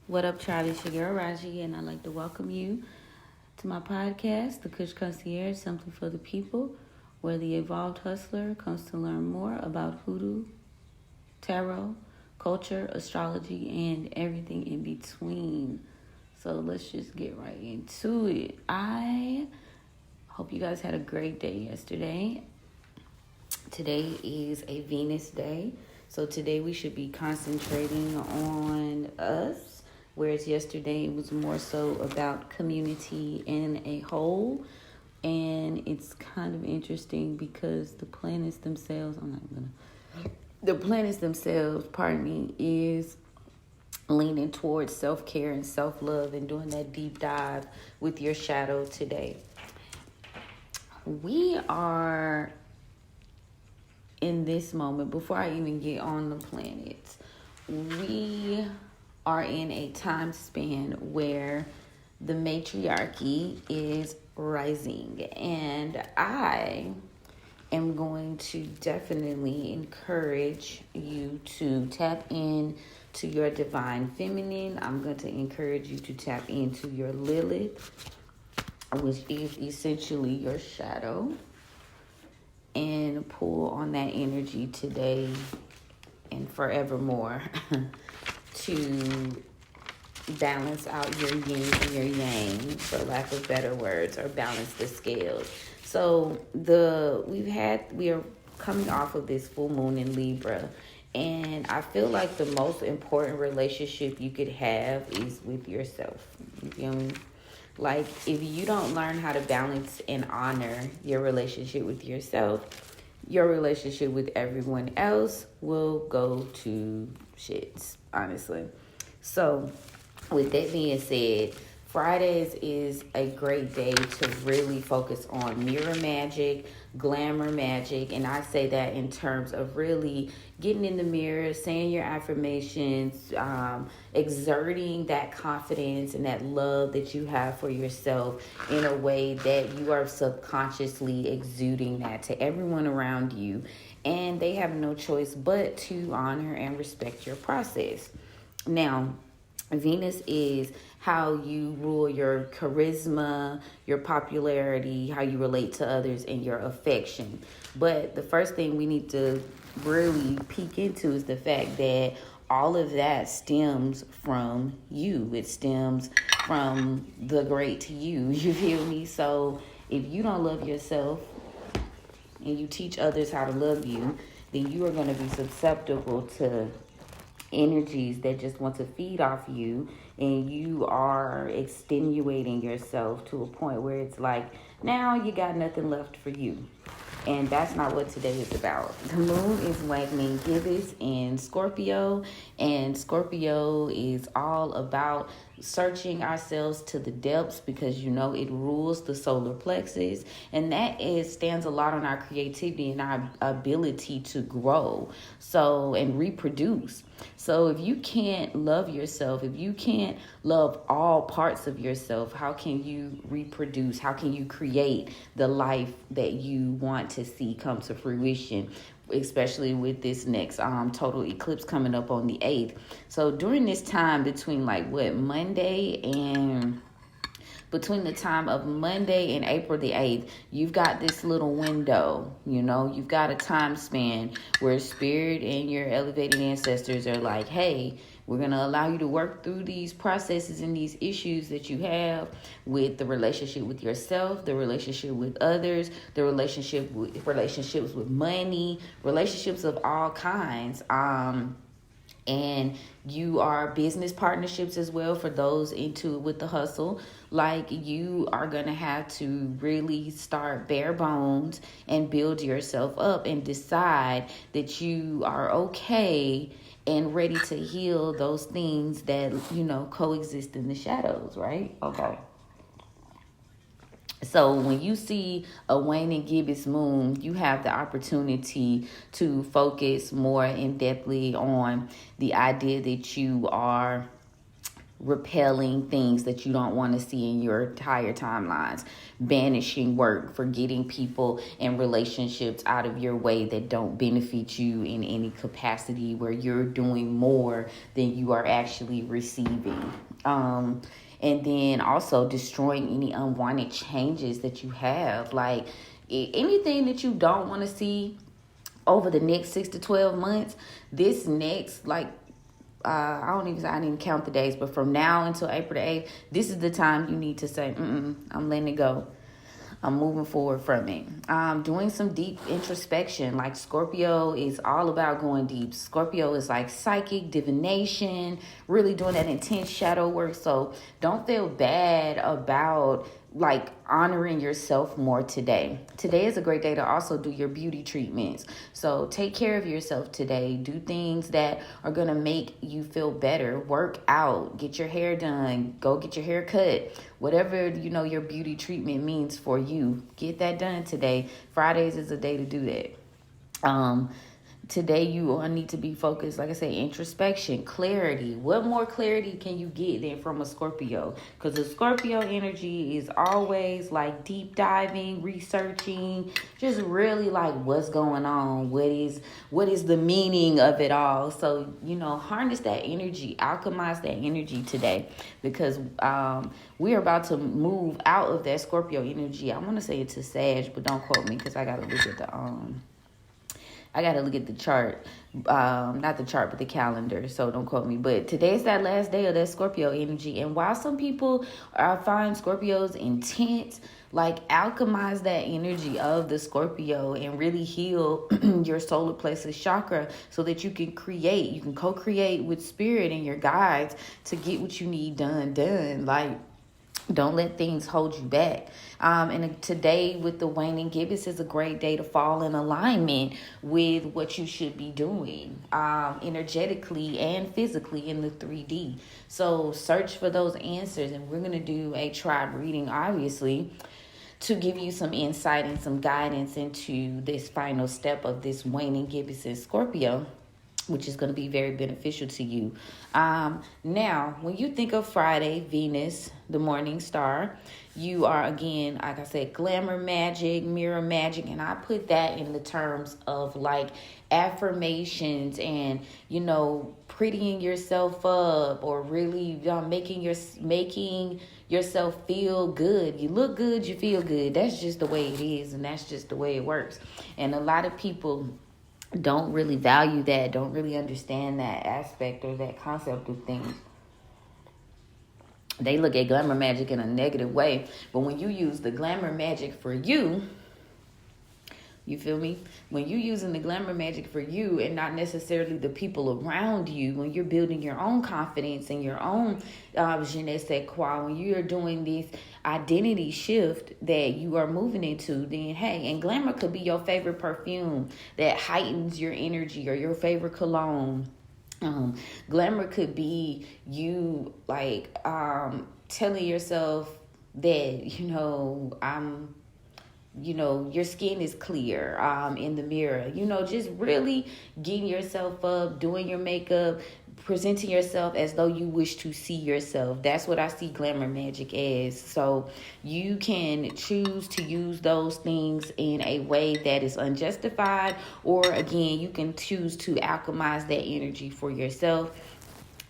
What up, Charlie? It's your girl Raji, and I'd like to welcome you to my podcast, The Kush Concierge, Something for the People, where the evolved hustler comes to learn more about hoodoo, tarot, culture, astrology, and everything in between. So let's just get right into it. I hope you guys had a great day yesterday. Today is a Venus day. So today we should be concentrating on us, whereas yesterday it was more so about community in a whole. And it's kind of interesting because the planets themselves, pardon me, is leaning towards self-care and self-love and doing that deep dive with your shadow today. We are in this moment, before I even get on the planets, we are in a time span where the matriarchy is rising, and I am going to definitely encourage you to tap in to your divine feminine. I'm going to encourage you to tap into your Lilith, which is essentially your shadow, and pull on that energy today and forevermore to balance out your yin and your yang, for lack of better words, or balance the scales. So we are coming off of this full moon in Libra, and I feel like the most important relationship you could have is with yourself. You feel me? Like, if you don't learn how to balance and honor your relationship with yourself, your relationship with everyone else will go to shits, honestly. So, with that being said, Fridays is a great day to really focus on mirror magic, glamour magic, and I say that in terms of really getting in the mirror, saying your affirmations, exerting that confidence and that love that you have for yourself in a way that you are subconsciously exuding that to everyone around you, and they have no choice but to honor and respect your process. Now, Venus is how you rule your charisma, your popularity, how you relate to others, and your affection. But the first thing we need to really peek into is the fact that all of that stems from you. It stems from the great you. You feel me? So if you don't love yourself and you teach others how to love you, then you are going to be susceptible to energies that just want to feed off you, and you are extenuating yourself to a point where it's like, now you got nothing left for you. And that's not what today is about. The moon is wagging gibbous in Scorpio, and Scorpio is all about searching ourselves to the depths, because it rules the solar plexus, and that stands a lot on our creativity and our ability to grow and reproduce. So if you can't love yourself, if you can't love all parts of yourself, how can you reproduce? How can you create the life that you want to see come to fruition, especially with this next total eclipse coming up on the 8th? So during this time between between the time of Monday and April the 8th, you've got this little window, you've got a time span where spirit and your elevated ancestors are like, hey, we're going to allow you to work through these processes and these issues that you have with the relationship with yourself, the relationship with others, the relationships with money, relationships of all kinds. And you are business partnerships as well for those into it with the hustle. Like, you are going to have to really start bare bones and build yourself up and decide that you are okay and ready to heal those things that, coexist in the shadows, right? Okay. So when you see a waning gibbous moon, you have the opportunity to focus more in depthly on the idea that you are repelling things that you don't want to see in your entire timelines, banishing work, for getting people and relationships out of your way that don't benefit you in any capacity, where you're doing more than you are actually receiving. And then also destroying any unwanted changes that you have, like anything that you don't want to see over the next 6 to 12 months. This next, like, I didn't even count the days, but from now until April the 8th, this is the time you need to say, I'm letting it go. I'm moving forward from it. Doing some deep introspection. Like, Scorpio is all about going deep. Scorpio is like psychic, divination, really doing that intense shadow work. So don't feel bad about like honoring yourself more today. Today is a great day to also do your beauty treatments. So take care of yourself today. Do things that are going to make you feel better. Work out, get your hair done, go get your hair cut. Whatever, your beauty treatment means for you, get that done today. Fridays is a day to do that. Today you need to be focused, like I say, introspection, clarity. What more clarity can you get than from a Scorpio? Because the Scorpio energy is always like deep diving, researching, just really like what's going on, what is the meaning of it all. So, harness that energy, alchemize that energy today, because we're about to move out of that Scorpio energy. I want to say it's a Sag, but don't quote me, because I got to look at the chart, not the chart, but the calendar. So don't quote me. But today's that last day of that Scorpio energy. And while some people find Scorpios intense, like, alchemize that energy of the Scorpio and really heal your solar plexus chakra, so that you can co-create with spirit and your guides to get what you need done. Like, don't let things hold you back. And today with the waning gibbous is a great day to fall in alignment with what you should be doing, energetically and physically in the 3D. So search for those answers, and we're going to do a tribe reading, obviously, to give you some insight and some guidance into this final step of this waning gibbous in Scorpio, which is going to be very beneficial to you. Now, when you think of Friday, Venus, the morning star, you are, again, like I said, glamour magic, mirror magic, and I put that in the terms of like affirmations and, prettying yourself up, or really making yourself feel good. You look good, you feel good. That's just the way it is, and that's just the way it works. And a lot of people don't really value that, don't really understand that aspect or that concept of things. They look at glamour magic in a negative way. But when you use the glamour magic for you, you feel me? When you're using the glamour magic for you and not necessarily the people around you, when you're building your own confidence and your own je ne sais quoi, when you're doing this identity shift that you are moving into, then hey, and glamour could be your favorite perfume that heightens your energy, or your favorite cologne. Glamour could be you like telling yourself that, your skin is clear in the mirror, just really getting yourself up, doing your makeup, presenting yourself as though you wish to see yourself. That's what I see glamour magic as. So you can choose to use those things in a way that is unjustified, or again, you can choose to alchemize that energy for yourself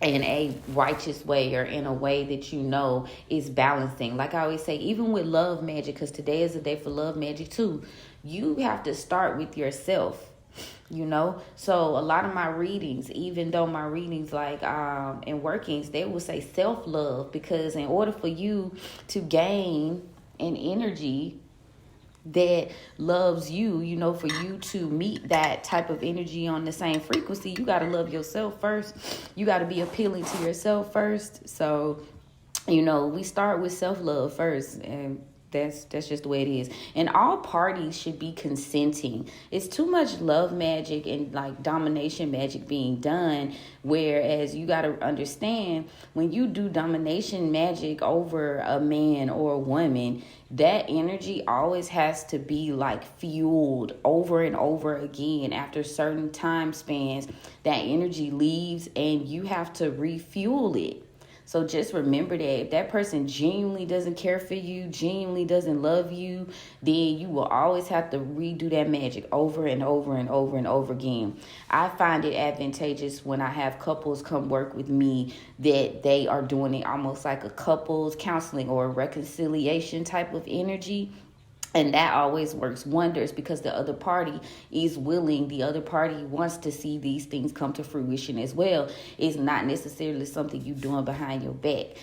in a righteous way, or in a way that is balancing. Like I always say, even with love magic, because today is a day for love magic too, you have to start with yourself. So a lot of my readings, even though my readings like in workings, they will say self-love, because in order for you to gain an energy that loves you, for you to meet that type of energy on the same frequency, you got to love yourself first. You got to be appealing to yourself first. So, we start with self-love first, and that's just the way it is. And all parties should be consenting. It's too much love magic and like domination magic being done, whereas you got to understand, when you do domination magic over a man or a woman, that energy always has to be like fueled over and over again. After certain time spans, that energy leaves and you have to refuel it. So just remember that if that person genuinely doesn't care for you, genuinely doesn't love you, then you will always have to redo that magic over and over and over and over again. I find it advantageous when I have couples come work with me that they are doing it almost like a couples counseling or a reconciliation type of energy. And that always works wonders because the other party is willing. The other party wants to see these things come to fruition as well. It's not necessarily something you're doing behind your back.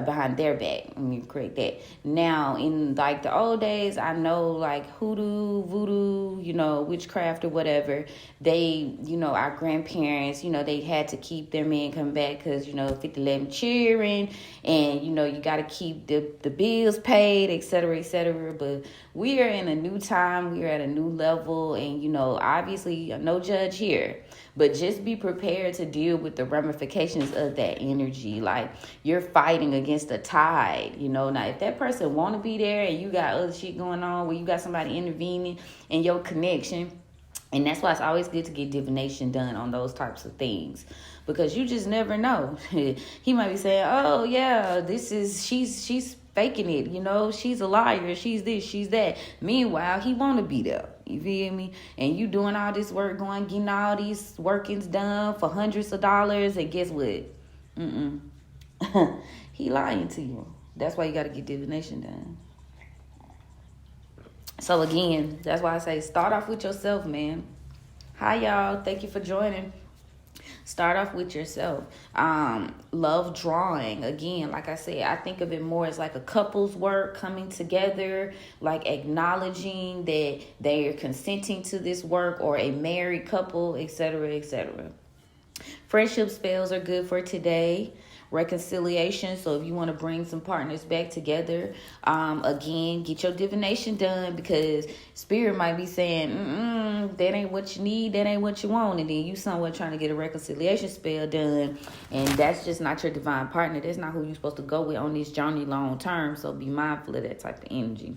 Behind their back. Let me correct that. Now, in like the old days, I know like hoodoo, voodoo, witchcraft or whatever, they, our grandparents, they had to keep their men coming back because, 50-11 cheering and, you got to keep the bills paid, et cetera, et cetera. But we are in a new time. We are at a new level and, obviously no judge here. But just be prepared to deal with the ramifications of that energy. Like, you're fighting against the tide, Now, if that person want to be there and you got other shit going on where you got somebody intervening in your connection, and that's why it's always good to get divination done on those types of things. Because you just never know. He might be saying, oh, yeah, she's faking it, she's a liar, she's this, she's that. Meanwhile, he want to be there. You feel me? And you doing all this work, getting all these workings done for hundreds of dollars, and guess what? He lying to you. That's why you got to get divination done. So again, that's why I say start off with yourself, man. Hi, y'all. Thank you for joining. Start off with yourself. Love drawing. Again, like I said, I think of it more as like a couple's work coming together, like acknowledging that they are consenting to this work, or a married couple, etc., etc. Friendship spells are good for today. Reconciliation. So if you want to bring some partners back together, again, get your divination done, because spirit might be saying, that ain't what you need, that ain't what you want, and then you somewhere trying to get a reconciliation spell done, and that's just not your divine partner. That's not who you're supposed to go with on this journey long term. So be mindful of that type of energy.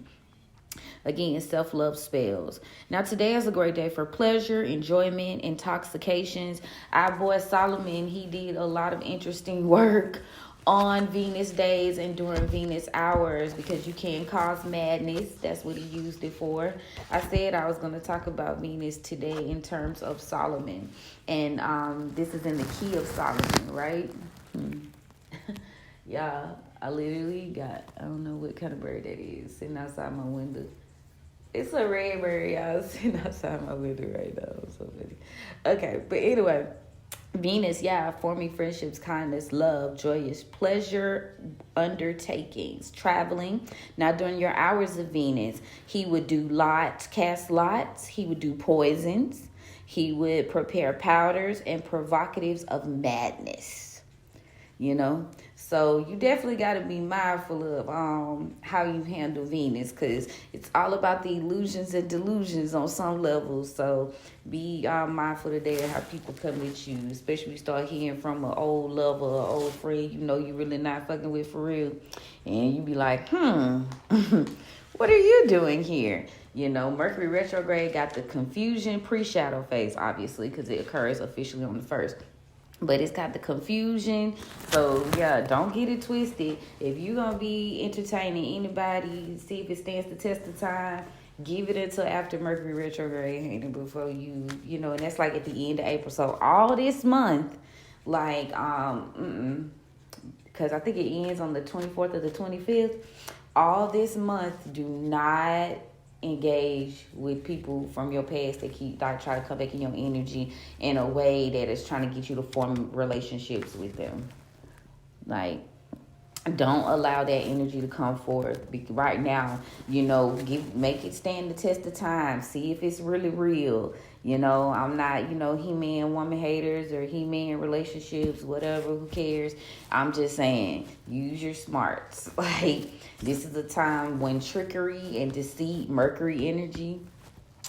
Again, self-love spells. Now, today is a great day for pleasure, enjoyment, intoxications. Our boy Solomon, he did a lot of interesting work on Venus days and during Venus hours, because you can cause madness. That's what he used it for. I said I was going to talk about Venus today in terms of Solomon. And this is in the key of Solomon, right? Yeah, I literally got, I don't know what kind of bird that is, sitting outside my window. It's a red bird, y'all, sitting outside my window right now. So funny. Okay, but anyway, Venus, forming friendships, kindness, love, joyous pleasure, undertakings, traveling. Now, during your hours of Venus, he would do cast lots. He would do poisons. He would prepare powders and provocatives of madness. So you definitely got to be mindful of how you handle Venus, because it's all about the illusions and delusions on some levels. So be mindful today of how people come at you, especially if you start hearing from an old lover or old friend you really not fucking with for real, and you be like, what are you doing here? Mercury retrograde got the confusion pre-shadow phase, obviously, because it occurs officially on the 1st. But it's got the confusion. So, don't get it twisted. If you're going to be entertaining anybody, see if it stands the test of time, give it until after Mercury retrograde and before you, and that's like at the end of April. So, all this month, like, because I think it ends on the 24th or the 25th. All this month, do not engage with people from your past that try to come back in your energy in a way that is trying to get you to form relationships with them. Like, don't allow that energy to come forth right now. Make it stand the test of time. See if it's really real. I'm not, he-man woman haters or he-man relationships, whatever, who cares? I'm just saying, use your smarts. Like, this is a time when trickery and deceit, Mercury energy,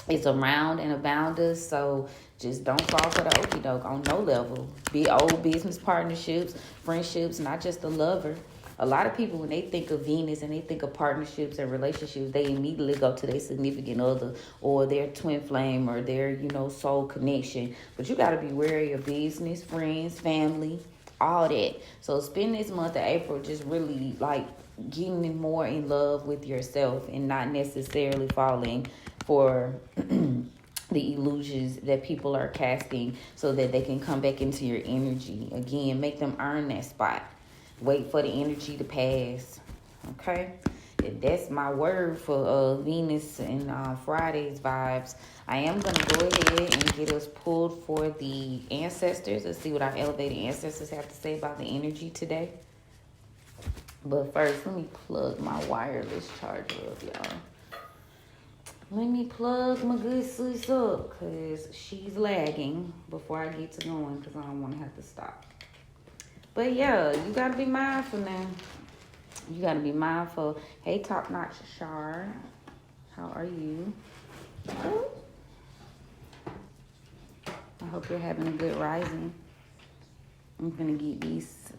is around and abound us. So just don't fall for the okie doke on no level. Be old business partnerships, friendships, not just a lover. A lot of people, when they think of Venus and they think of partnerships and relationships, they immediately go to their significant other or their twin flame or their, soul connection. But you got to be wary of business, friends, family, all that. So spend this month of April just really like getting more in love with yourself and not necessarily falling for the illusions that people are casting so that they can come back into your energy. Again, make them earn that spot. Wait for the energy to pass. Okay? That's my word for Venus and Friday's vibes. I am going to go ahead and get us pulled for the ancestors. Let's see what our elevated ancestors have to say about the energy today. But first, let me plug my wireless charger up, y'all. Let me plug my good sis up because she's lagging before I get to going because I don't want to have to stop. But yeah, you got to be mindful now. You got to be mindful. Hey, Top Notch Shar. How are you? I hope you're having a good rising. I'm going to get this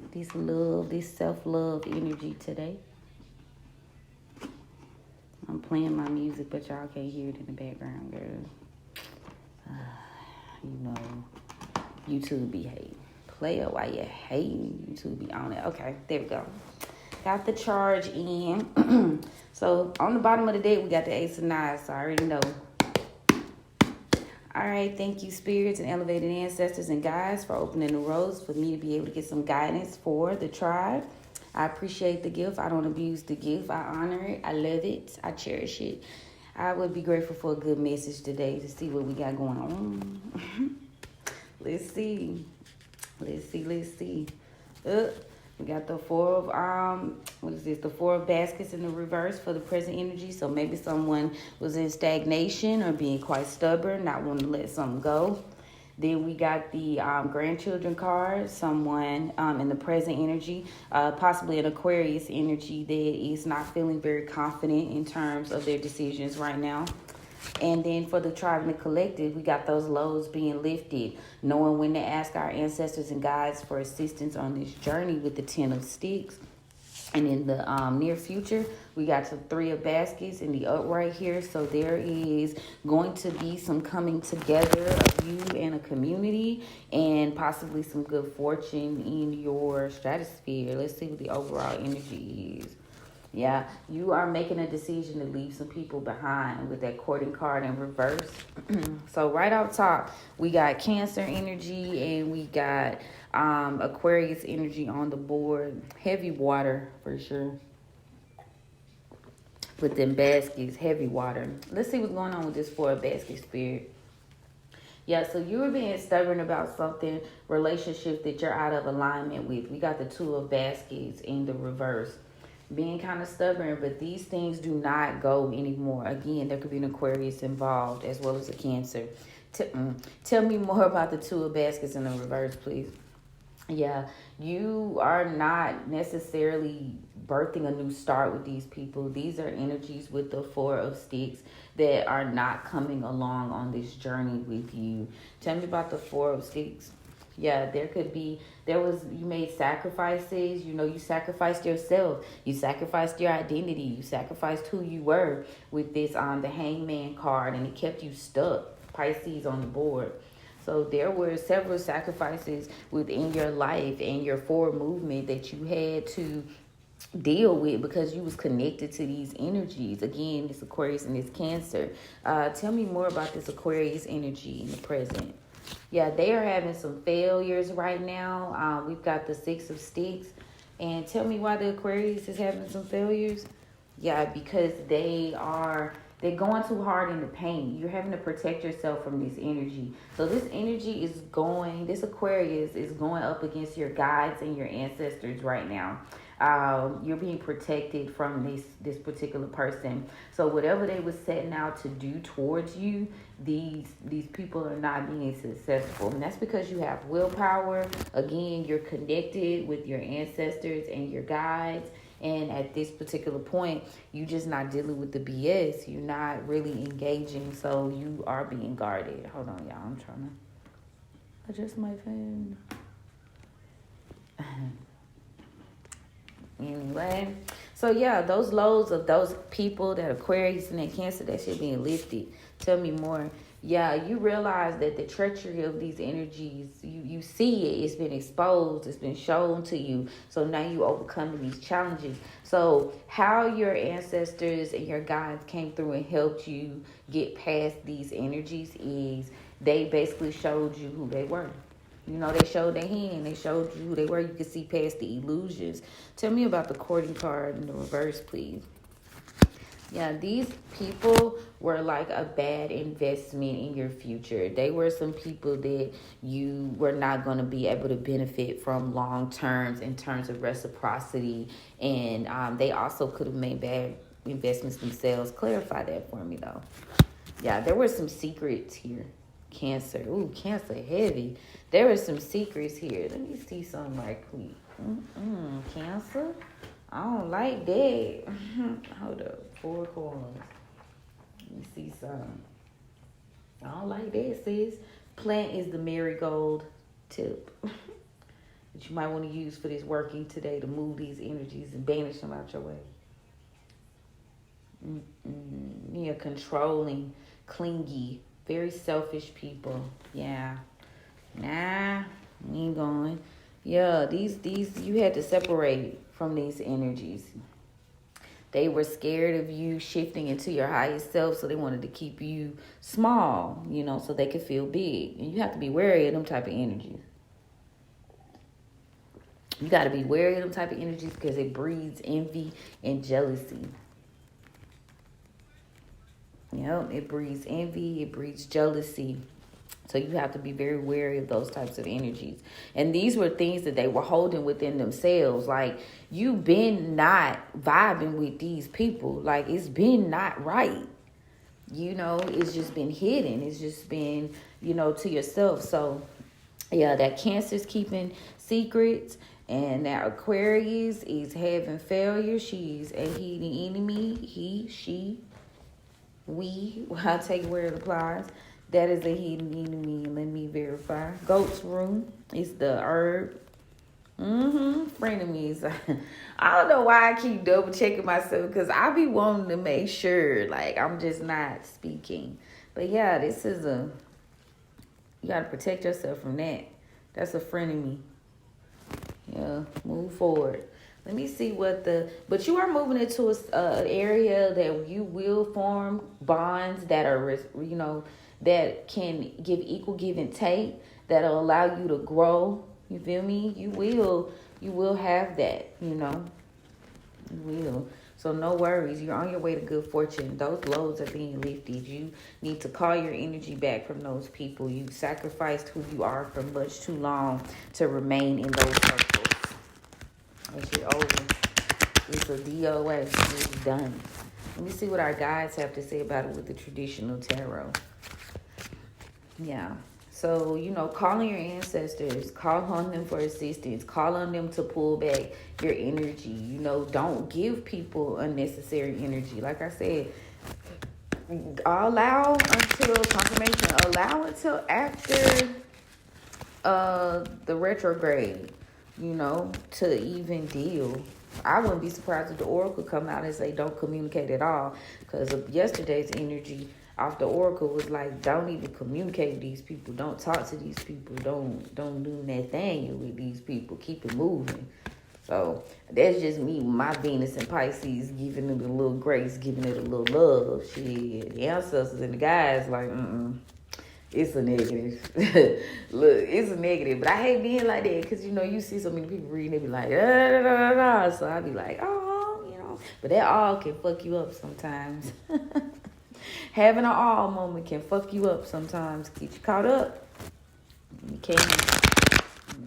self-love energy today. I'm playing my music, but y'all can't hear it in the background, girl. You know, YouTube be hating. Play it while you hating. YouTube be on it. Okay, there we go. Got the charge in. So on the bottom of the deck, we got the Ace of Knives. So I already know. All right, thank you, spirits and elevated ancestors and guides, for opening the roads for me to be able to get some guidance for the tribe. I appreciate the gift. I don't abuse the gift. I honor it. I love it. I cherish it. I would be grateful for a good message today to see what we got going on. Let's see. We got the four of what is this? The four of baskets in the reverse for the present energy. So maybe someone was in stagnation or being quite stubborn, not wanting to let something go. Then we got the grandchildren card, someone in the present energy, possibly an Aquarius energy that is not feeling very confident in terms of their decisions right now. And then for the tribe and the collective, we got those loads being lifted, knowing when to ask our ancestors and guides for assistance on this journey with the 10 of sticks. And in the near future, we got the 3 of baskets in the upright here. So there is going to be some coming together of you and a community and possibly some good fortune in your stratosphere. Let's see what the overall energy is. Yeah, you are making a decision to leave some people behind with that courting card in reverse. So right up top, we got Cancer energy and we got Aquarius energy on the board. Heavy water for sure. With them baskets, heavy water. Let's see what's going on with this 4 of basket spirit. Yeah, so you were being stubborn about something, relationship that you're out of alignment with. We got the 2 of baskets in the reverse. Being kind of stubborn, but these things do not go anymore. Again, there could be an Aquarius involved as well as a Cancer. Tell me more about the 2 of baskets in the reverse, please. Yeah, you are not necessarily birthing a new start with these people. These are energies with the 4 of sticks that are not coming along on this journey with you. Tell me about the 4 of sticks. Yeah, you made sacrifices, you sacrificed yourself, you sacrificed your identity, you sacrificed who you were with this, the Hangman card, and it kept you stuck, Pisces on the board. So there were several sacrifices within your life and your forward movement that you had to deal with because you was connected to these energies. Again, this Aquarius and this Cancer. Tell me more about this Aquarius energy in the present. Yeah, they are having some failures right now. We've got the 6 of sticks. And tell me why the Aquarius is having some failures. Yeah, because they're going too hard in the pain. You're having to protect yourself from this energy. So this Aquarius is going up against your guides and your ancestors right now. You're being protected from this particular person. So whatever they were setting out to do towards you, these people are not being successful. And that's because you have willpower. Again, you're connected with your ancestors and your guides. And at this particular point, you're just not dealing with the BS. You're not really engaging. So you are being guarded. Hold on, y'all. I'm trying to adjust my fan. Anyway, so yeah, those loads of those people, that Aquarius and that Cancer, that shit being lifted. Tell me more. Yeah, you realize that the treachery of these energies, you see it, it's been exposed, it's been shown to you. So now you overcoming these challenges. So how your ancestors and your guides came through and helped you get past these energies is they basically showed you who they were. You know, they showed their hand. They showed you who they were. You could see past the illusions. Tell me about the courting card in the reverse, please. Yeah, these people were like a bad investment in your future. They were some people that you were not going to be able to benefit from long terms in terms of reciprocity. And they also could have made bad investments themselves. Clarify that for me, though. Yeah, there were some secrets here. Cancer. Ooh, Cancer heavy. There were some secrets here. Let me see some right quick. Cancer? I don't like that. Hold up. 4 coins. Let me see some. I don't like that, sis. Plant is the marigold tip that you might want to use for this working today to move these energies and banish them out your way. Yeah, controlling, clingy, very selfish people. Yeah. Nah, we ain't going. Yeah, these you had to separate from these energies. They were scared of you shifting into your highest self, so they wanted to keep you small, you know, so they could feel big. And you have to be wary of them type of energies. You got to be wary of them type of energies because it breeds envy and jealousy. Yep, it breeds envy, it breeds jealousy. So you have to be very wary of those types of energies. And these were things that they were holding within themselves. Like, you've been not vibing with these people. Like, it's been not right. You know, it's just been hidden. It's just been, you know, to yourself. So, yeah, that Cancer's keeping secrets. And that Aquarius is having failure. She's a hidden enemy. He, she, we. I'll take where it applies. That is a hidden enemy. Let me verify. Goat's room is the herb. Frenemies. I don't know why I keep double checking myself because I be wanting to make sure like I'm just not speaking. But yeah, this is you got to protect yourself from that. That's a frenemy. Yeah, move forward. Let me see but you are moving into an area that you will form bonds that are, you know, that can give equal give and take, that'll allow you to grow. You feel me? You will have that, you know. You will. So no worries. You're on your way to good fortune. Those loads are being lifted. You need to call your energy back from those people. You sacrificed who you are for much too long to remain in those circles. That shit over. It's a DOA. It's done. Let me see what our guides have to say about it with the traditional tarot. Yeah. So, you know, call on your ancestors. Call on them for assistance. Call on them to pull back your energy. You know, don't give people unnecessary energy. Like I said, allow until confirmation. Allow until after the retrograde, you know, to even deal. I wouldn't be surprised if the oracle come out and say don't communicate at all, because of yesterday's energy off the oracle was like, don't even communicate with these people, don't talk to these people, don't do Nathaniel with these people, keep it moving. So that's just me, my Venus and Pisces, giving it a little grace, giving it a little love. Shit, the ancestors and the guys like, it's a negative. Look, it's a negative. But I hate being like that because, you know, you see so many people reading, they be like, da, da, da, da. So I be like, oh, you know. But that all can fuck you up sometimes. Having an all moment can fuck you up sometimes. Get you caught up. You can't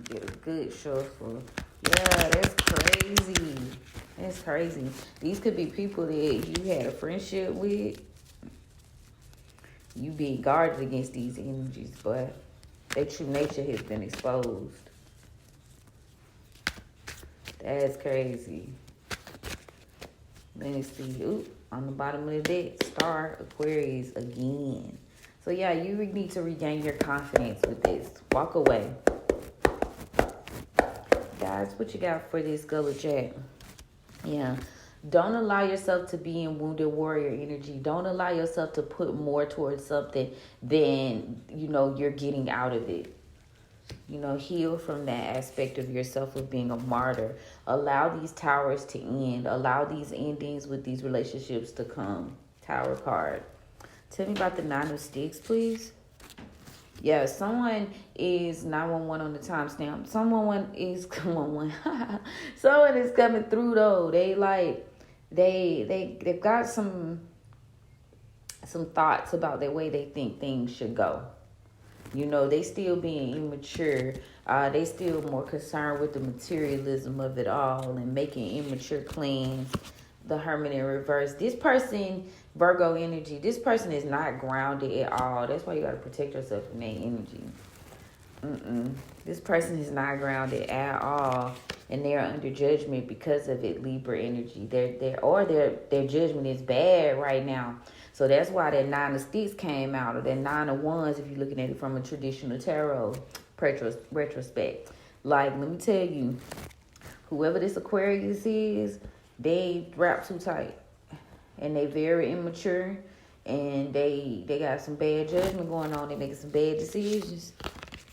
get a good shuffle. Yeah, that's crazy. That's crazy. These could be people that you had a friendship with. You being guarded against these energies, but their true nature has been exposed. That's crazy. Let me see. Ooh, on the bottom of the deck, Star Aquarius again. So yeah, you need to regain your confidence with this. Walk away. Guys, what you got for this Gullah Jack? Yeah. Don't allow yourself to be in wounded warrior energy. Don't allow yourself to put more towards something than, you're getting out of it. Heal from that aspect of yourself of being a martyr. Allow these towers to end. Allow these endings with these relationships to come. Tower card. Tell me about the Nine of Sticks, please. Yeah, someone is 911 on the timestamp. Someone is someone is coming through though. They've got some thoughts about the way they think things should go. They still being immature. They still more concerned with the materialism of it all and making immature plans. The Hermit in reverse. This person, Virgo energy, this person is not grounded at all. That's why you got to protect yourself from that energy. This person is not grounded at all, and they're under judgment because of it. Libra energy. Their judgment is bad right now. So that's why that Nine of Sticks came out, or that Nine of Wands, if you're looking at it from a traditional tarot retrospect. Like, let me tell you, whoever this Aquarius is, they wrap too tight. And they very immature. And they got some bad judgment going on. They making some bad decisions.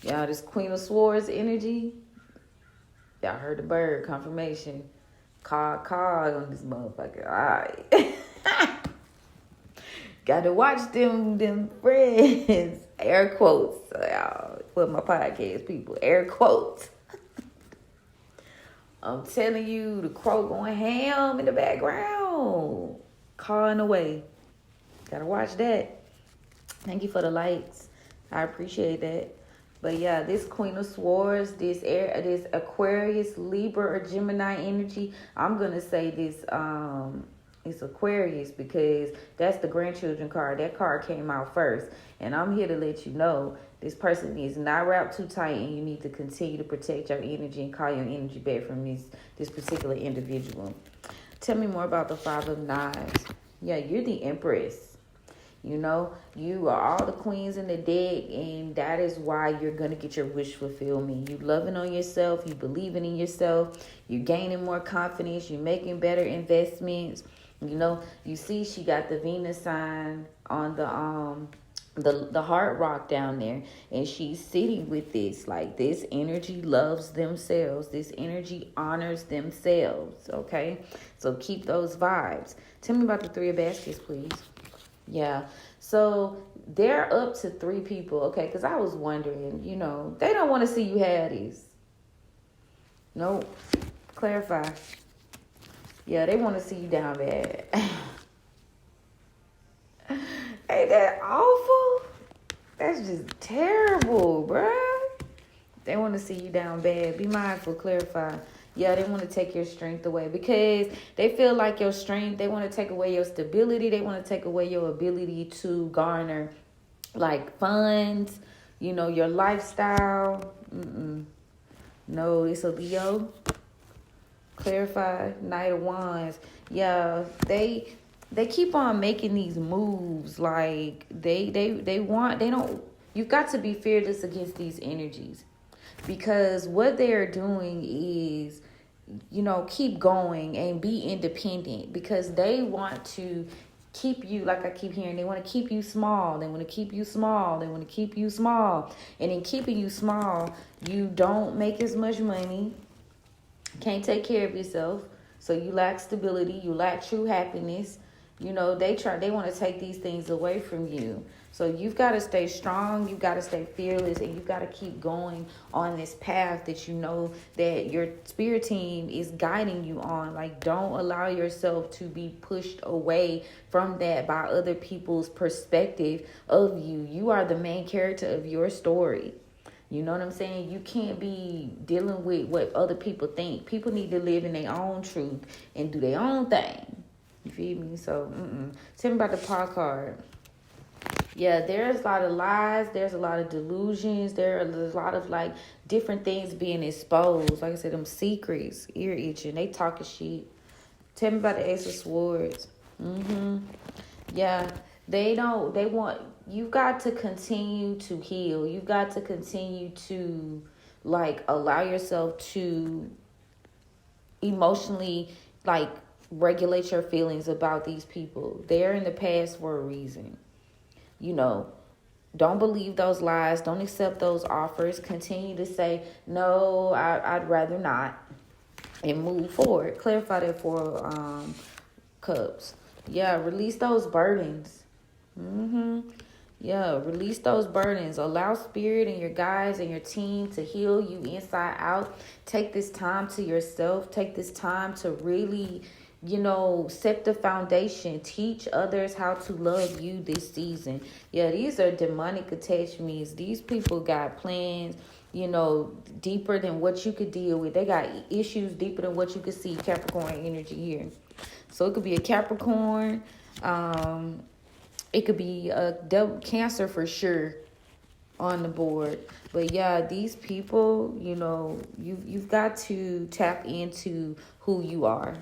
Y'all, this Queen of Swords energy. Y'all heard the bird confirmation. Cog on this motherfucker. Alright. Got to watch them friends. Air quotes. For my podcast people. Air quotes. I'm telling you, the crow going ham in the background. Cawing away. Gotta watch that. Thank you for the likes. I appreciate that. But yeah, this Queen of Swords, this Aquarius, Libra, or Gemini energy, I'm gonna say this it's Aquarius because that's the grandchildren card. That card came out first. And I'm here to let you know this person is not wrapped too tight, and you need to continue to protect your energy and call your energy back from this particular individual. Tell me more about the Five of Knives. Yeah, you're the Empress. You are all the queens in the deck, and that is why you're going to get your wish fulfillment. You loving on yourself. You believing in yourself. You're gaining more confidence. You're making better investments. You see she got the Venus sign on the heart rock down there, and she's sitting with this. Like, this energy loves themselves. This energy honors themselves. Okay, so keep those vibes. Tell me about the Three of Baskets, please. Yeah, so they're up to 3 people. Okay, because I was wondering, they don't want to see you have this. Nope. Clarify. Yeah, they want to see you down bad. Ain't that awful? That's just terrible, bruh. They want to see you down bad. Be mindful, clarify. Yeah, they want to take your strength away because they feel like your strength, they want to take away your stability. They want to take away your ability to garner, like, funds, your lifestyle. No, it's a Leo. Clarify. Knight of Wands. Yeah, they keep on making these moves. Like, you've got to be fearless against these energies. Because what they're doing is, keep going and be independent. Because they want to keep you, like I keep hearing, they want to keep you small. They want to keep you small. They want to keep you small. And in keeping you small, you don't make as much money. Can't take care of yourself. So you lack stability. You lack true happiness. They want to take these things away from you. So you've got to stay strong. You've got to stay fearless, and you've got to keep going on this path that that your spirit team is guiding you on. Like, don't allow yourself to be pushed away from that by other people's perspective of you. You are the main character of your story. You know what I'm saying? You can't be dealing with what other people think. People need to live in their own truth and do their own thing. You feel me? So, tell me about the Paw card. Yeah, there's a lot of lies. There's a lot of delusions. There's a lot of, like, different things being exposed. Like I said, them secrets, ear itching. They talking shit. Tell me about the Ace of Swords. Yeah, you've got to continue to heal. You've got to continue to, like, allow yourself to emotionally, like, regulate your feelings about these people. They're in the past for a reason. You know, don't believe those lies. Don't accept those offers. Continue to say, no, I'd rather not. And move forward. Clarify that for cups. Yeah, release those burdens. Yeah, release those burdens. Allow spirit and your guides and your team to heal you inside out. Take this time to yourself. Take this time to really, set the foundation. Teach others how to love you this season. Yeah, these are demonic attachments. These people got plans, deeper than what you could deal with. They got issues deeper than what you could see. Capricorn energy here. So it could be a Capricorn. It could be a Cancer for sure on the board. But yeah, these people, you've got to tap into who you are.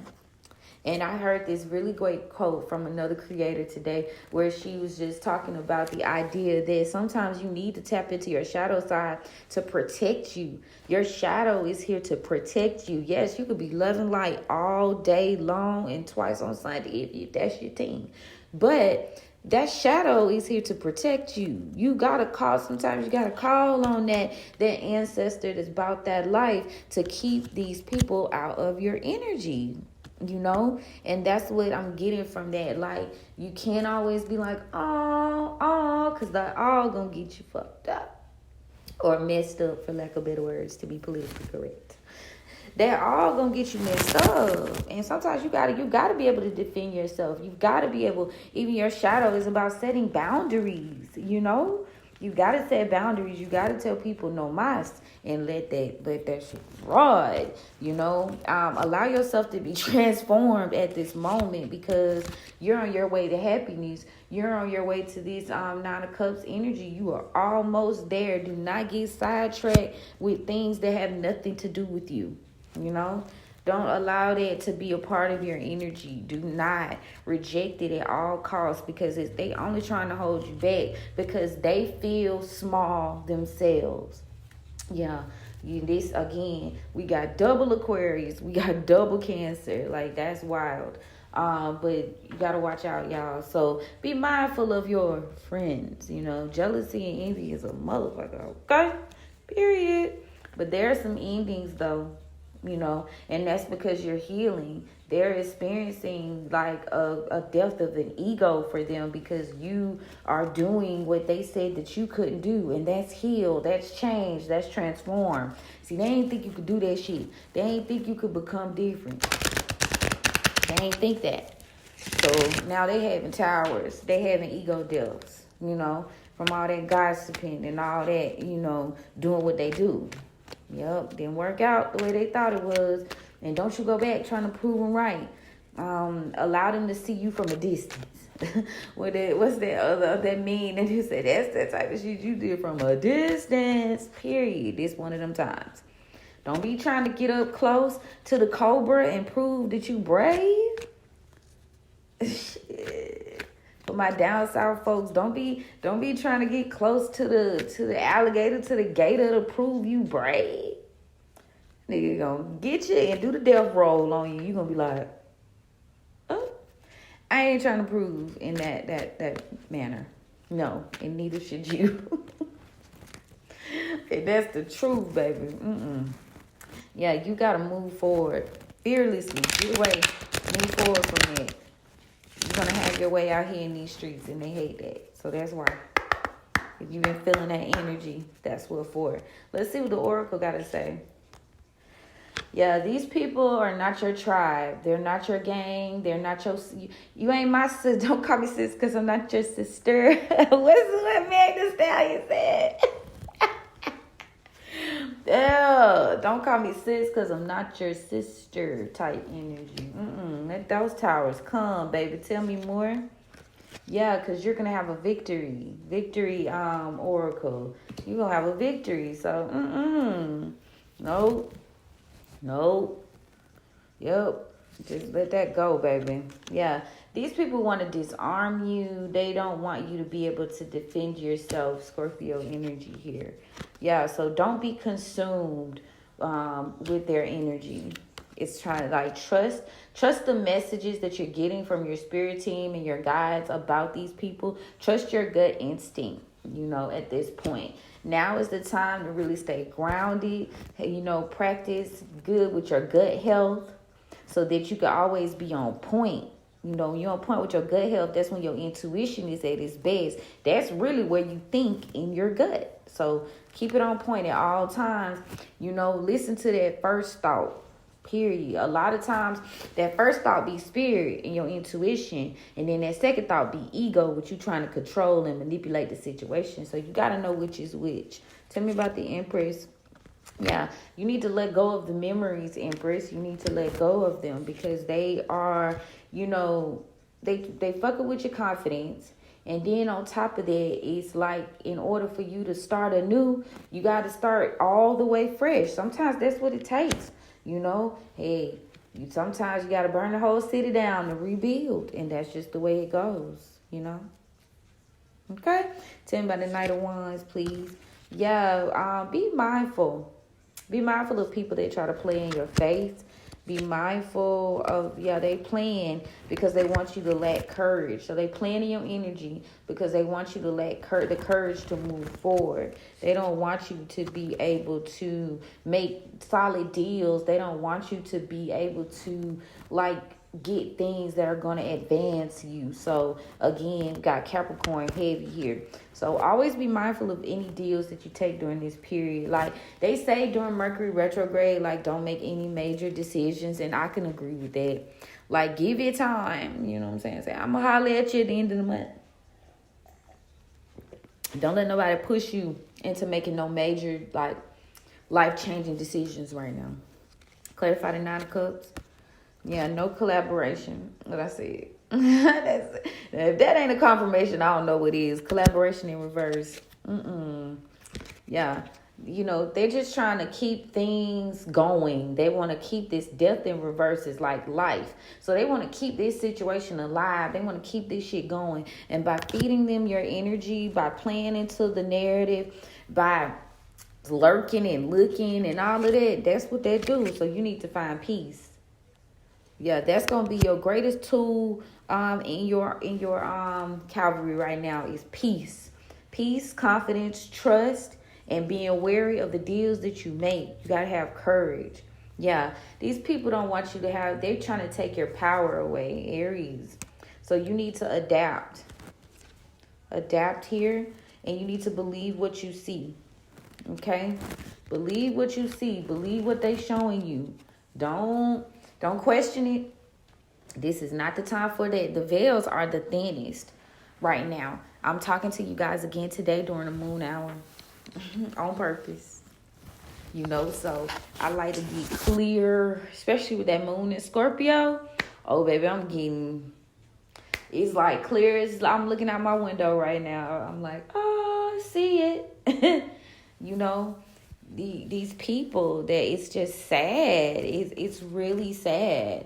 And I heard this really great quote from another creator today where she was just talking about the idea that sometimes you need to tap into your shadow side to protect you. Your shadow is here to protect you. Yes, you could be loving light all day long and twice on Sunday if that's your thing. But that shadow is here to protect you. You got to call. Sometimes you got to call on that ancestor that's about that life to keep these people out of your energy. And that's what I'm getting from that. Like, you can't always be like, because they're all gonna get you fucked up or messed up, for lack of better words, to be politically correct. They're all gonna get you messed up. And sometimes you gotta be able to defend yourself. You've got to be able, even your shadow is about setting boundaries. You gotta set boundaries. You gotta tell people no mas and let that shit ride. Allow yourself to be transformed at this moment because you're on your way to happiness. You're on your way to this Nine of Cups energy. You are almost there. Do not get sidetracked with things that have nothing to do with you. Don't allow that to be a part of your energy. Do not reject it at all costs because they only trying to hold you back because they feel small themselves. Yeah, this again, we got double Aquarius, we got double Cancer. Like, that's wild. But you gotta watch out, y'all. So be mindful of your friends. Jealousy and envy is a motherfucker. Okay, period. But there are some endings though. And that's because you're healing. They're experiencing like a death of an ego for them because you are doing what they said that you couldn't do. And that's healed, that's changed, that's transformed. See, they ain't think you could do that shit. They ain't think you could become different. They ain't think that. So now they having towers. They having ego deaths, from all that gossiping and all that, doing what they do. Yep, didn't work out the way they thought it was. And don't you go back trying to prove them right. Allow them to see you from a distance. What's that mean? And you said, that's that type of shit you did from a distance, period. This one of them times. Don't be trying to get up close to the cobra and prove that you brave. Shit. For my down south folks, don't be trying to get close to the alligator, to the gator to prove you brave. Nigga gonna get you and do the death roll on you. You gonna be like, oh, I ain't trying to prove in that manner. No, and neither should you. And that's the truth, baby. Yeah, you gotta move forward fearlessly. Get away, move forward from that. You're gonna have your way out here in these streets, and they hate that. So that's why. If you've been feeling that energy, that's what for. Let's see what the Oracle gotta say. Yeah, these people are not your tribe. They're not your gang. They're not your... You ain't my sister. Don't call me sis because I'm not your sister. What Meg Thee Stallion said? Yeah, don't call me sis because I'm not your sister type energy. Let those towers come, baby. Tell me more. Yeah, because you're going to have a victory. Victory, Oracle. You're going to have a victory. So, Nope. Yep. Just let that go, baby. Yeah. These people want to disarm you. They don't want you to be able to defend yourself. Scorpio energy here. Yeah. So don't be consumed with their energy. It's trying to like trust the messages that you're getting from your spirit team and your guides about these people. Trust your gut instinct, at this point. Now is the time to really stay grounded, practice good with your gut health so that you can always be on point. You're on point with your gut health. That's when your intuition is at its best. That's really where you think in your gut. So keep it on point at all times. Listen to that first thought. Period. A lot of times that first thought be spirit and your intuition, and then that second thought be ego, which you trying to control and manipulate the situation. So you got to know which is which. Tell me about the Empress. Yeah, you need to let go of the memories, Empress. You need to let go of them because they are, they fucking with your confidence. And then on top of that, it's like in order for you to start anew, you got to start all the way fresh. Sometimes that's what it takes. Hey, sometimes you got to burn the whole city down to rebuild. And that's just the way it goes, Okay? Tell me about the Knight of Wands, please. Yeah, be mindful. Be mindful of people that try to play in your faith. Be mindful of, they playing because they want you to lack courage. So they playing in your energy because they want you to lack the courage to move forward. They don't want you to be able to make solid deals. They don't want you to be able to, get things that are going to advance you. So again, got Capricorn heavy here. So always be mindful of any deals that you take during this period. Like they say during Mercury retrograde, don't make any major decisions. And I can agree with that. Give it time. You know what I'm saying? Say, I'm going to holler at you at the end of the month. Don't let nobody push you into making no major, life-changing decisions right now. Clarify the 9 of Cups. Yeah, no collaboration. What I said. If that ain't a confirmation, I don't know what is. Collaboration in reverse. Yeah. They're just trying to keep things going. They want to keep this death in reverse is like life. So they want to keep this situation alive. They want to keep this shit going. And by feeding them your energy, by playing into the narrative, by lurking and looking and all of that, that's what they do. So you need to find peace. Yeah, that's gonna be your greatest tool in your cavalry right now is peace. Peace, confidence, trust, and being wary of the deals that you make. You gotta have courage. Yeah, these people don't want you to have, they're trying to take your power away, Aries. So you need to adapt. Adapt here, and you need to believe what you see. Okay? Believe what you see. Believe what they're showing you. Don't question it. This is not the time for that. The veils are the thinnest right now. I'm talking to you guys again today during the moon hour on purpose. So I like to be clear, especially with that moon in Scorpio. Oh, baby, it's like clear as I'm looking out my window right now. I'm like, oh, I see it. These people that it's just sad. It's really sad,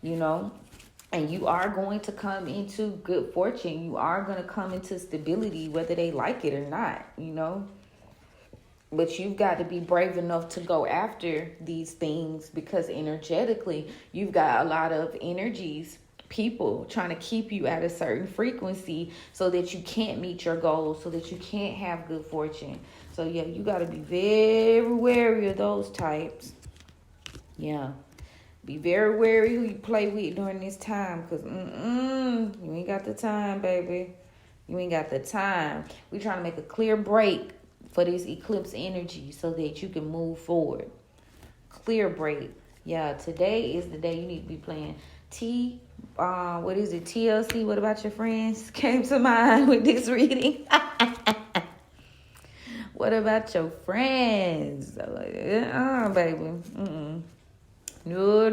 and you are going to come into good fortune. You are going to come into stability, whether they like it or not, but you've got to be brave enough to go after these things because energetically you've got a lot of energies, people trying to keep you at a certain frequency so that you can't meet your goals, so that you can't have good fortune. So, yeah, you got to be very wary of those types. Yeah. Be very wary who you play with during this time because, you ain't got the time, baby. You ain't got the time. We're trying to make a clear break for this eclipse energy so that you can move forward. Clear break. Yeah, today is the day you need to be playing what is it? TLC, What About Your Friends? Came to mind with this reading. What about your friends? Baby. No.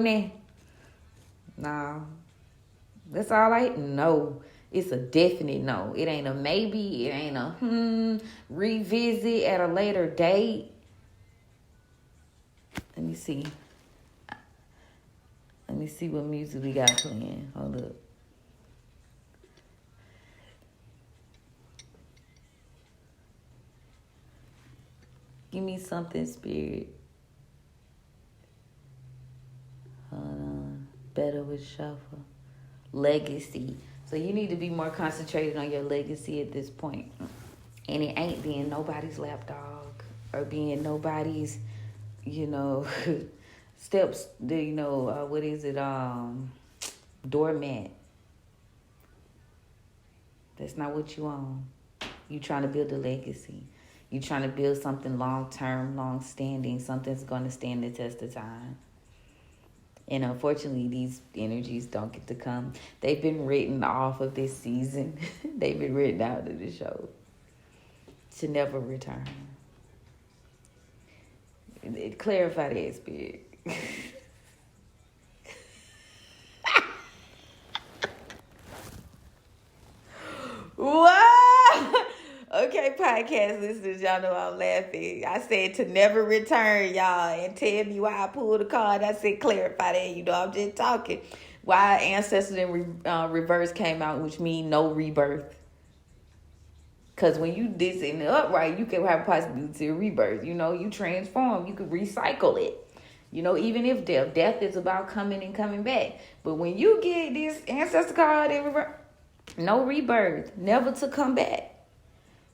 That's all no. It's a definite no. It ain't a maybe. It ain't a revisit at a later date. Let me see. Let me see what music we got playing. Hold up. Give me something, spirit. with the shuffle. Legacy. So you need to be more concentrated on your legacy at this point. And it ain't being nobody's lapdog or being nobody's, steps, what is it, doormat. That's not what you own. You trying to build a legacy. You trying to build something long-term, long-standing, something that's going to stand the test of time. And unfortunately, these energies don't get to come. They've been written off of this season. They've been written out of the show to never return. Clarify that, spirit. What? Okay, podcast listeners, y'all know I'm laughing. I said to never return, y'all, and tell me why I pulled a card. I said clarify that. I'm just talking. Why ancestors in reverse came out, which means no rebirth. Because when you this in the upright, you can have a possibility of rebirth. You transform. You could recycle it. Even if death is about coming and coming back. But when you get this ancestor card in reverse, no rebirth. Never to come back.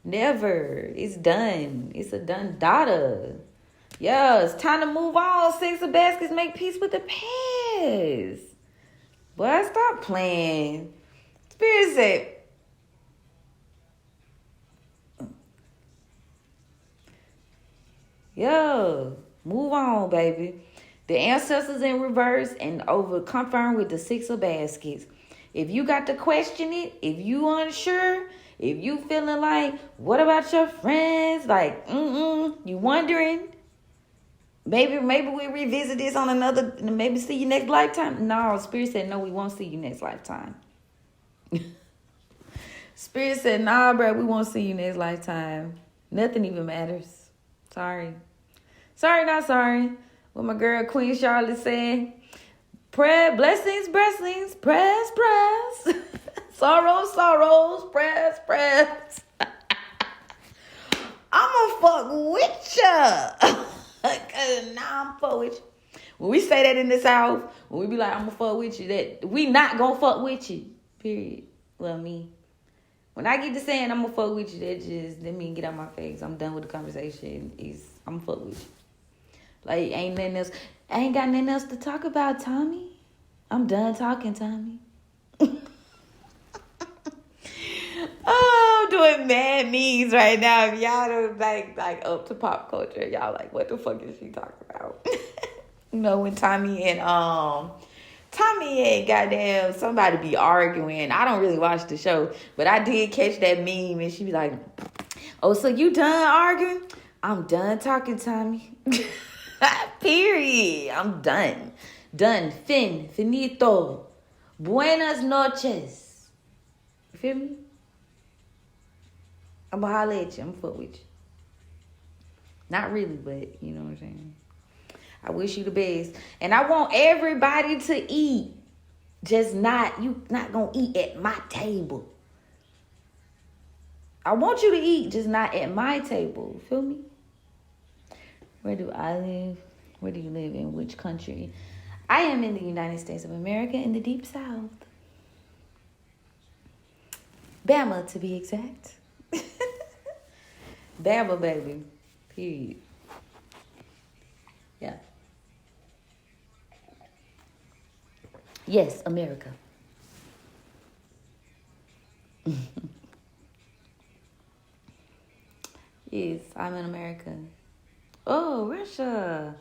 Never. It's done. It's a done data. Yeah, it's time to move on. 6 of baskets, make peace with the past. Boy, stop playing. Spirit said, yo, move on, baby. The ancestors in reverse and over confirmed with the 6 of baskets. If you got to question it, if you unsure, if you feeling like, what about your friends? Like, you wondering? Maybe we revisit this on another, maybe see you next lifetime. No, Spirit said, no, we won't see you next lifetime. Spirit said, nah, bro, we won't see you next lifetime. Nothing even matters. Sorry. Sorry, not sorry. What my girl Queen Charlotte said. Prayer, blessings, press. Sorrows, press. I'ma fuck with ya. Cause now I'm fuck with you. When we say that in the South, when we be like, I'ma fuck with you, that we not gonna fuck with you. Period. Well, me. When I get to saying I'm gonna fuck with you, that just let me get out my face. I'm done with the conversation. I'm gonna fuck with you. Like, ain't nothing else. I ain't got nothing else to talk about, Tommy. I'm done talking, Tommy. Oh, I'm doing mad memes right now. If y'all don't like up to pop culture, y'all like, what the fuck is she talking about? When Tommy and goddamn somebody be arguing. I don't really watch the show, but I did catch that meme, and she be like, "Oh, so you done arguing? I'm done talking, Tommy." Period. I'm done. Done. Finito. Buenas noches. You feel me? I'm gonna holler at you. I'm gonna fuck with you. Not really, but you know what I'm saying. I wish you the best. And I want everybody to eat. Just you not gonna eat at my table. I want you to eat, just not at my table. Feel me? Where do I live? Where do you live? In which country? I am in the United States of America, in the Deep South. Bama, to be exact. Bama, baby. Period. Yeah. Yes, America. Yes, I'm in America. Oh, Russia.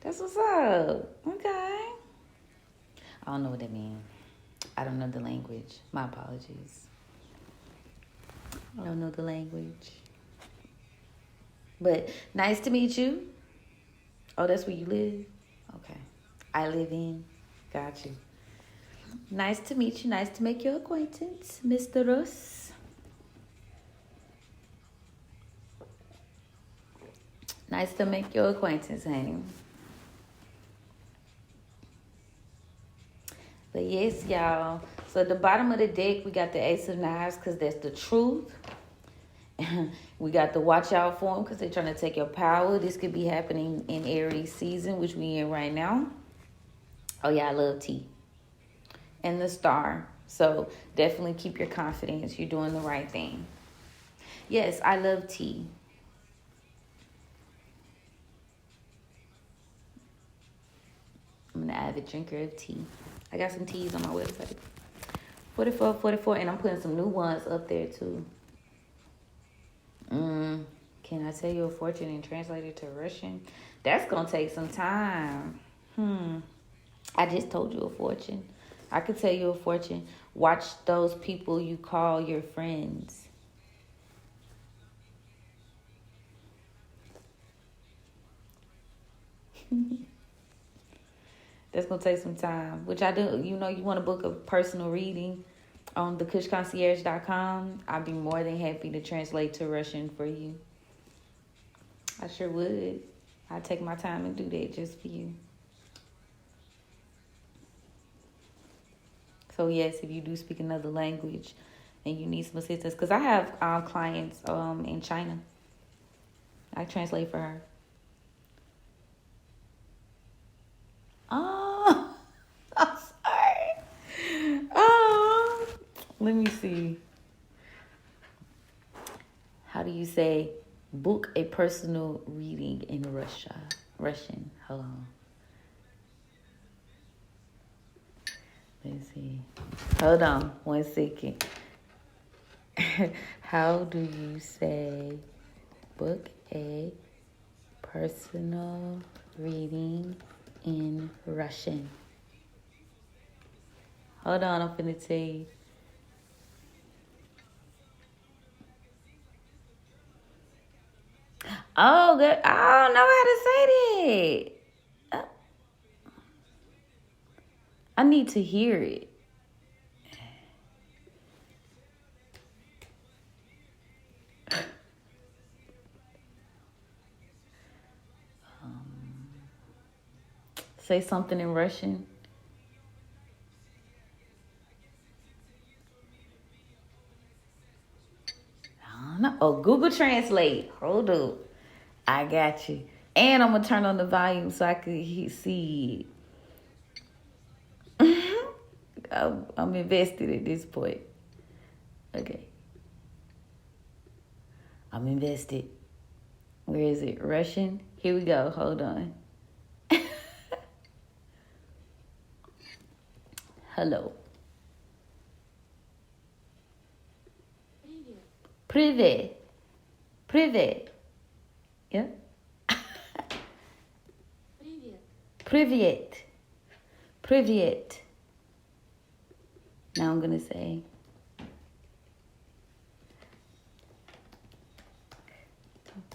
That's what's up. Okay. I don't know what that means. I don't know the language. My apologies. I don't know the language. But nice to meet you. Oh, that's where you live? Okay. I live in. Got you. Nice to meet you. Nice to make your acquaintance, Mr. Russ. Nice to make your acquaintance, honey. But yes, y'all. So at the bottom of the deck, we got the Ace of Knives because that's the truth. We got to watch out for them because they're trying to take your power. This could be happening in Aries season, which we in right now. Oh, yeah, I love tea. and the star. So definitely keep your confidence. You're doing the right thing. Yes, I love tea. I'm an avid drinker of tea. I got some teas on my website. 44, 44, and I'm putting some new ones up there too. Can I tell you a fortune and translate it to Russian? That's gonna take some time. I just told you a fortune. I could tell you a fortune. Watch those people you call your friends. That's gonna take some time, which I do. You know, you want to book a personal reading on thekushconcierge.com. I'd be more than happy to translate to Russian for you. I sure would. I'd take my time and do that just for you. So yes, if you do speak another language and you need some assistance, because I have clients in China, I translate for her. Oh, I'm sorry. Oh, let me see. How do you say book a personal reading in Russian? Hold on. Let's see. Hold on 1 second. How do you say book a personal reading in Russian? Hold on, I'm finna tell you. Oh, good. I don't know how to say that. I need to hear it. Say something in Russian. I don't know. Oh, Google Translate. Hold up. I got you. And I'm going to turn on the volume so I can see it. I'm invested at this point. Okay. I'm invested. Where is it? Russian? Here we go. Hold on. Hello. Привет. Привет. Yeah? Привет. Привет. Now I'm going to say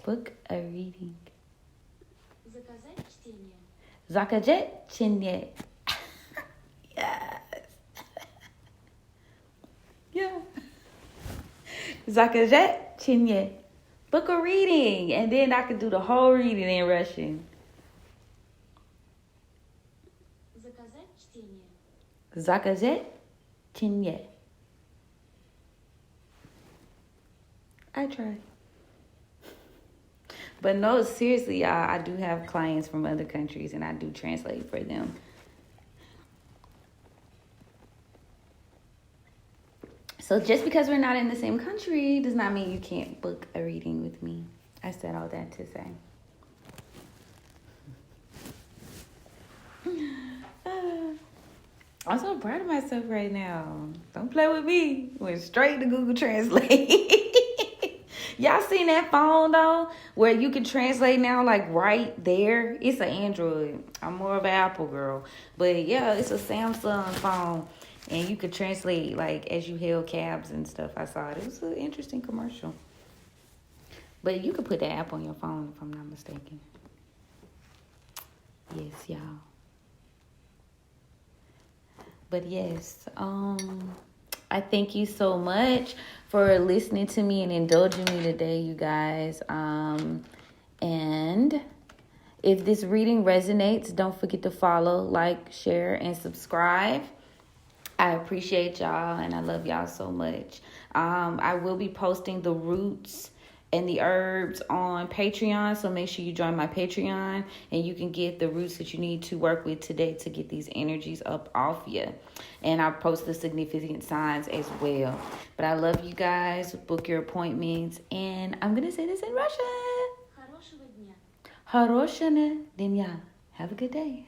book a reading. Заказать чтение. Yes. Yeah. Заказать чтение. Book a reading. And then I could do the whole reading in Russian. Заказать чтение. I try. But no, seriously, y'all, I do have clients from other countries and I do translate for them. So just because we're not in the same country does not mean you can't book a reading with me. I said all that to say. I'm so proud of myself right now. Don't play with me. Went straight to Google Translate. Y'all seen that phone though? Where you can translate now like right there? It's an Android. I'm more of an Apple girl. But yeah, it's a Samsung phone. And you could translate like as you hail cabs and stuff. I saw it. It was an interesting commercial. But you could put that app on your phone if I'm not mistaken. Yes, y'all. But yes, I thank you so much for listening to me and indulging me today, you guys. And if this reading resonates, don't forget to follow, like, share, and subscribe. I appreciate y'all and I love y'all so much. I will be posting the roots and the herbs on Patreon. So make sure you join my Patreon and you can get the roots that you need to work with today to get these energies up off you. And I'll post the significant signs as well. But I love you guys. Book your appointments. And I'm going to say this in Russian. Хорошего дня. Have a good day.